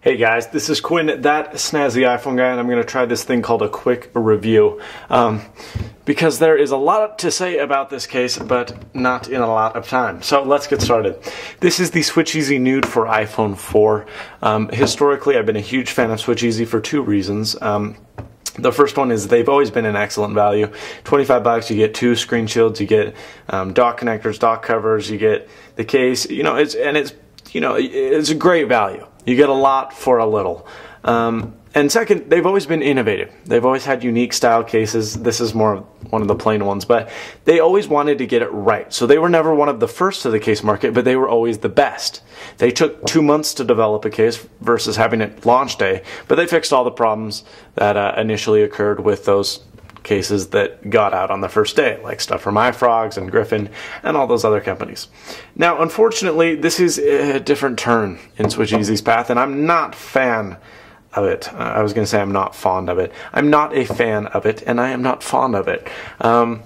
Hey guys, this is Quinn, that snazzy iPhone guy, and I'm going to try this thing called a quick review. Because there is a lot to say about this case, but not in a lot of time. So let's get started. This is the SwitchEasy Nude for iPhone 4. Historically, I've been a huge fan of SwitchEasy for two reasons. The first one is they've always been an excellent value. 25 bucks, you get two screen shields, you get dock connectors, dock covers, you get the case. It's a great value. You get a lot for a little. And second, they've always been innovative. They've always had unique style cases. This is more one of the plain ones, but they always wanted to get it right. So they were never one of the first to the case market, but they were always the best. They took 2 months to develop a case versus having it launch day, but they fixed all the problems that initially occurred with those cases that got out on the first day, like stuff from iFrogs and Griffin and all those other companies. Now, unfortunately, this is a different turn in SwitchEasy's path, and I'm not a fan of it. I was going to say I'm not fond of it. I'm not a fan of it, and I am not fond of it. The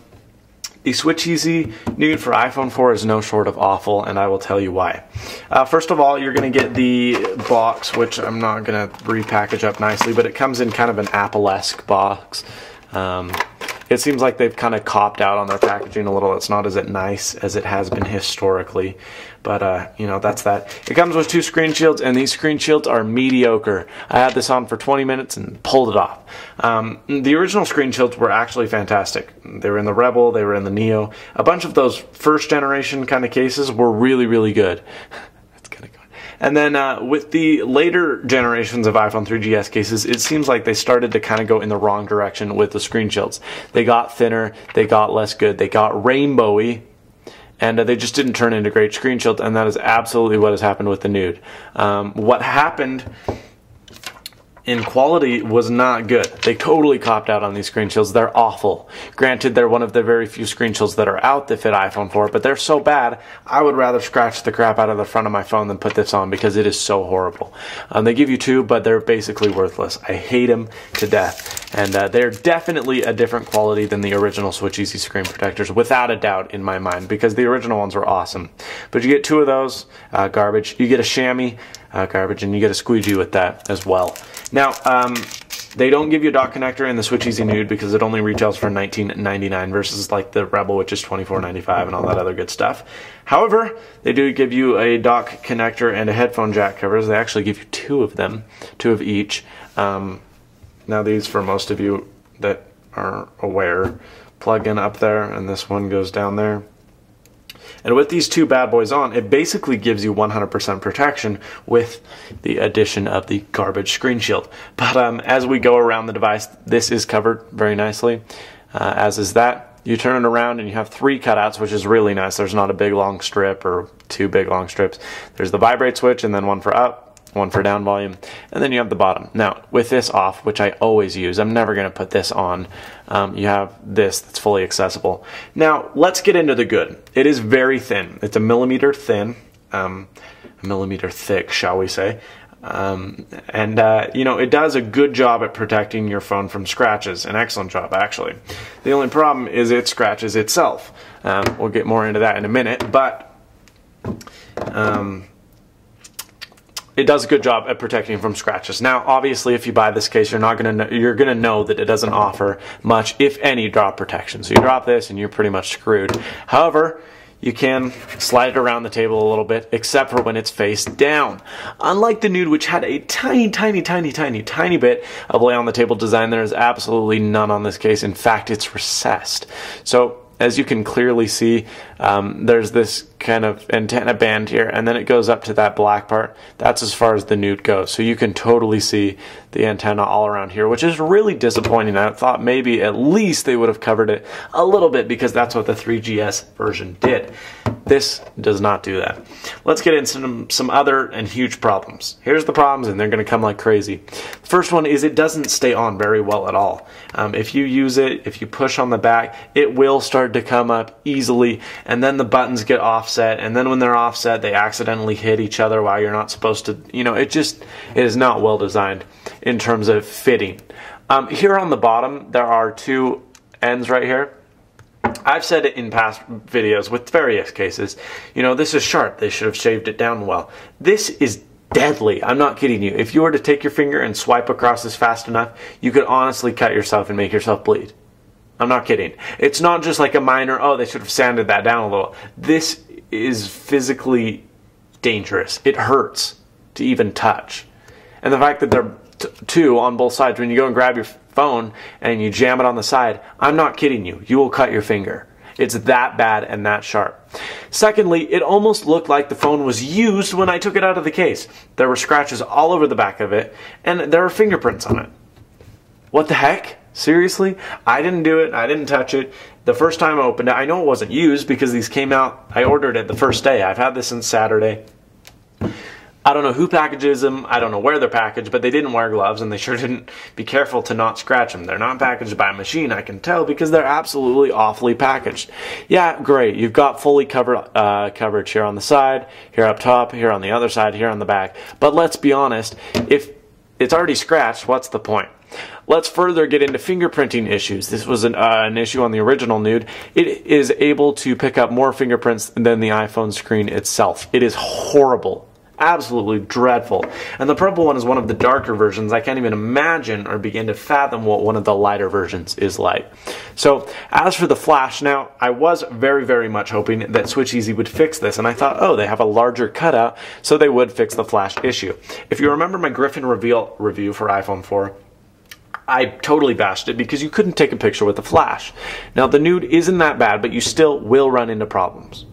SwitchEasy Nude for iPhone 4 is no short of awful, and I will tell you why. First of all, you're going to get the box, which I'm not going to repackage up nicely, but it comes in kind of an Apple-esque box. It seems like they've kind of copped out on their packaging a little. It's not as nice as it has been historically, but that's that. It comes with two screen shields, and these screen shields are mediocre. I had this on for 20 minutes and pulled it off. The original screen shields were actually fantastic. They were in the Rebel, they were in the Neo. A bunch of those first generation kind of cases were really, really good. And then with the later generations of iPhone 3GS cases, it seems like they started to kind of go in the wrong direction with the screen shields. They got thinner, they got less good, they got rainbowy, and they just didn't turn into great screen shields, and that is absolutely what has happened with the Nude. What happened in quality was not good. They totally copped out on these screen shields. They're awful. Granted, they're one of the very few screen shields that are out that fit iPhone 4, but they're so bad, I would rather scratch the crap out of the front of my phone than put this on because it is so horrible. They give you two, but they're basically worthless. I hate them to death. And they're definitely a different quality than the original SwitchEasy screen protectors, without a doubt in my mind, because the original ones were awesome. But you get two of those, garbage. You get a chamois, garbage, and you get a squeegee with that as well. Now, they don't give you a dock connector in the SwitchEasy Nude because it only retails for $19.99 versus like the Rebel, which is $24.95 and all that other good stuff. However, they do give you a dock connector and a headphone jack covers. They actually give you two of them, two of each. Now these, for most of you that are aware, plug in up there, and this one goes down there. And with these two bad boys on, it basically gives you 100% protection with the addition of the garbage screen shield. But as we go around the device, this is covered very nicely, as is that. You turn it around and you have three cutouts, which is really nice. There's not a big long strip or two big long strips. There's the vibrate switch, and then one for up, one for down volume, and then you have the bottom. Now, with this off, which I always use, I'm never going to put this on, you have this that's fully accessible. Now, let's get into the good. It is very thin. It's a millimeter thin, a millimeter thick, shall we say. It does a good job at protecting your phone from scratches. An excellent job, actually. The only problem is it scratches itself. We'll get more into that in a minute, but it does a good job at protecting from scratches. Now, obviously, if you buy this case, you're gonna know that it doesn't offer much, if any, drop protection. So you drop this, and you're pretty much screwed. However, you can slide it around the table a little bit, except for when it's face down. Unlike the Nude, which had a tiny bit of lay on the table design, there is absolutely none on this case. In fact, it's recessed. So, as you can clearly see, there's this kind of antenna band here, and then it goes up to that black part. That's as far as the Nude goes. So you can totally see the antenna all around here, which is really disappointing. I thought maybe at least they would have covered it a little bit, because that's what the 3GS version did. This does not do that. Let's get into some other and huge problems. Here's the problems, and they're going to come like crazy. The first one is it doesn't stay on very well at all. If you use it, if you push on the back, it will start to come up easily, and then the buttons get offset, and then when they're offset, they accidentally hit each other while you're not supposed to. It is not well designed in terms of fitting. Here on the bottom, there are two ends right here. I've said it in past videos with various cases, this is sharp. They should have shaved it down well. This is deadly. I'm not kidding you. If you were to take your finger and swipe across this fast enough, you could honestly cut yourself and make yourself bleed. I'm not kidding. It's not just like a minor, oh, they should have sanded that down a little. This is physically dangerous. It hurts to even touch. And the fact that they're two on both sides, when you go and grab your phone and you jam it on the side, I'm not kidding you. You will cut your finger. It's that bad and that sharp. Secondly, it almost looked like the phone was used when I took it out of the case. There were scratches all over the back of it, and there were fingerprints on it. What the heck? Seriously? I didn't do it. I didn't touch it. The first time I opened it, I know it wasn't used because these came out, I ordered it the first day. I've had this since Saturday. I don't know who packages them. I don't know where they're packaged, but they didn't wear gloves, and they sure didn't be careful to not scratch them. They're not packaged by a machine, I can tell, because they're absolutely awfully packaged. Yeah, great. You've got fully coverage here on the side, here up top, here on the other side, here on the back. But let's be honest, if it's already scratched, what's the point? Let's further get into fingerprinting issues. This was an issue on the original Nude. It is able to pick up more fingerprints than the iPhone screen itself. It is horrible. Absolutely dreadful. And the purple one is one of the darker versions. I can't even imagine or begin to fathom what one of the lighter versions is like. So as for the flash, now I was very, very much hoping that SwitchEasy would fix this, and I thought, oh, they have a larger cutout, so they would fix the flash issue. If you remember my Griffin Reveal review for iPhone 4, I totally bashed it because you couldn't take a picture with the flash. Now the Nude isn't that bad, but you still will run into problems.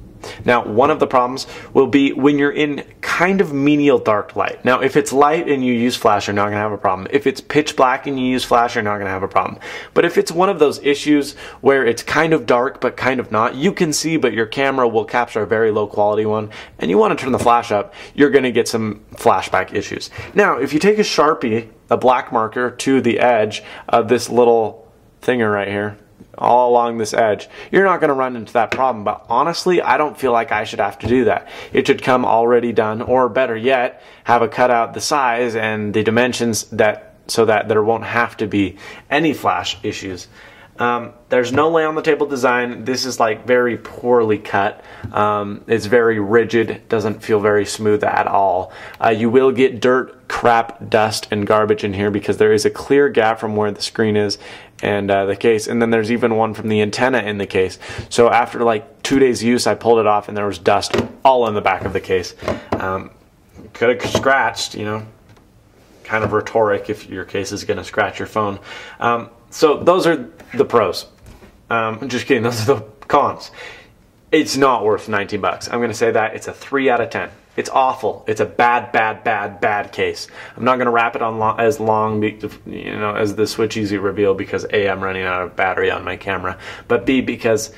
Now, one of the problems will be when you're in kind of menial dark light. Now, if it's light and you use flash, you're not going to have a problem. If it's pitch black and you use flash, you're not going to have a problem. But if it's one of those issues where it's kind of dark but kind of not, you can see but your camera will capture a very low quality one, and you want to turn the flash up, you're going to get some flashback issues. Now, if you take a Sharpie, a black marker, to the edge of this little thinger right here, all along this edge, you're not going to run into that problem. But honestly, I don't feel like I should have to do that. It should come already done, or better yet, have a cutout the size and the dimensions so that there won't have to be any flash issues. There's no lay on the table design. This is like very poorly cut. It's very rigid, doesn't feel very smooth at all. You will get dirt, crap, dust, and garbage in here because there is a clear gap from where the screen is and the case, and then there's even one from the antenna in the case. So after like 2 days use, I pulled it off and there was dust all in the back of the case. Could have scratched, you know, kind of rhetoric if your case is going to scratch your phone. So those are the pros. I'm just kidding, those are the cons. It's not worth 19 bucks. I'm going to say that. It's a 3 out of 10. It's awful. It's a bad, bad, bad, bad case. I'm not going to wrap it on as long, you know, as the SwitchEasy Reveal because A, I'm running out of battery on my camera, but B, because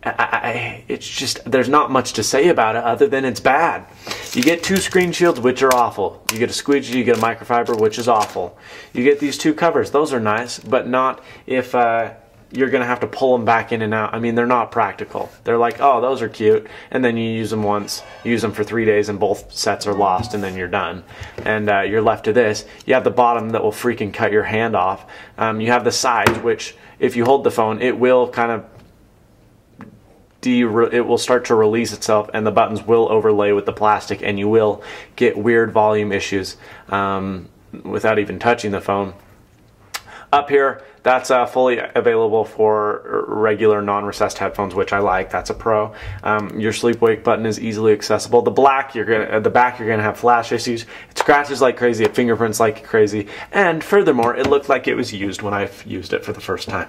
it's just, there's not much to say about it other than it's bad. You get 2 screen shields, which are awful. You get a squeegee, you get a microfiber, which is awful. You get these 2 covers. Those are nice, but not if you're going to have to pull them back in and out. I mean, they're not practical. They're like, oh, those are cute, and then you use them once, you use them for 3 days, and both sets are lost, and then you're done. And you're left to this. You have the bottom that will freaking cut your hand off. You have the sides, which, if you hold the phone, it will kind of it will start to release itself, and the buttons will overlay with the plastic, and you will get weird volume issues without even touching the phone. Up here, that's fully available for regular non-recessed headphones, which I like. That's a pro. Your sleep-wake button is easily accessible. The back, you're gonna have flash issues. It scratches like crazy. It fingerprints like crazy. And furthermore, it looked like it was used when I used it for the first time.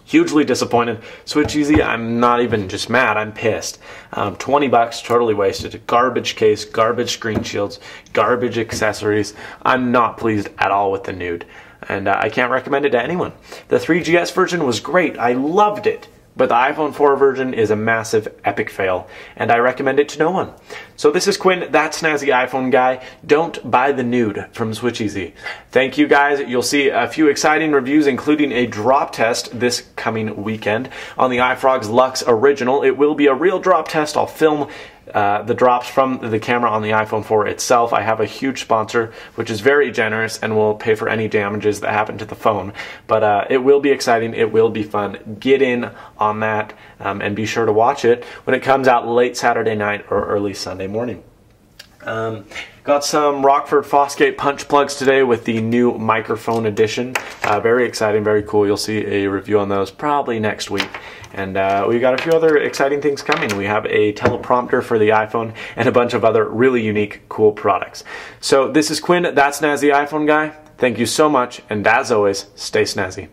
Hugely disappointed. SwitchEasy, I'm not even just mad, I'm pissed. 20 bucks, totally wasted. Garbage case, garbage screen shields, garbage accessories. I'm not pleased at all with the Nude, and I can't recommend it to anyone. The 3GS version was great, I loved it, but the iPhone 4 version is a massive epic fail, and I recommend it to no one. So this is Quinn, that snazzy iPhone guy. Don't buy the Nude from SwitchEasy. Thank you guys. You'll see a few exciting reviews, including a drop test this coming weekend on the iFrog's Luxe Original. It will be a real drop test. I'll film the drops from the camera on the iPhone 4 itself. I have a huge sponsor, which is very generous and will pay for any damages that happen to the phone. But it will be exciting. It will be fun. Get in on that and be sure to watch it when it comes out late Saturday night or early Sunday morning. Got some Rockford Fosgate punch plugs today with the new microphone edition. Very exciting, very cool. You'll see a review on those probably next week. And we got a few other exciting things coming. We have a teleprompter for the iPhone and a bunch of other really unique, cool products. So this is Quinn, that's Snazzy iPhone Guy. Thank you so much, and as always, stay snazzy.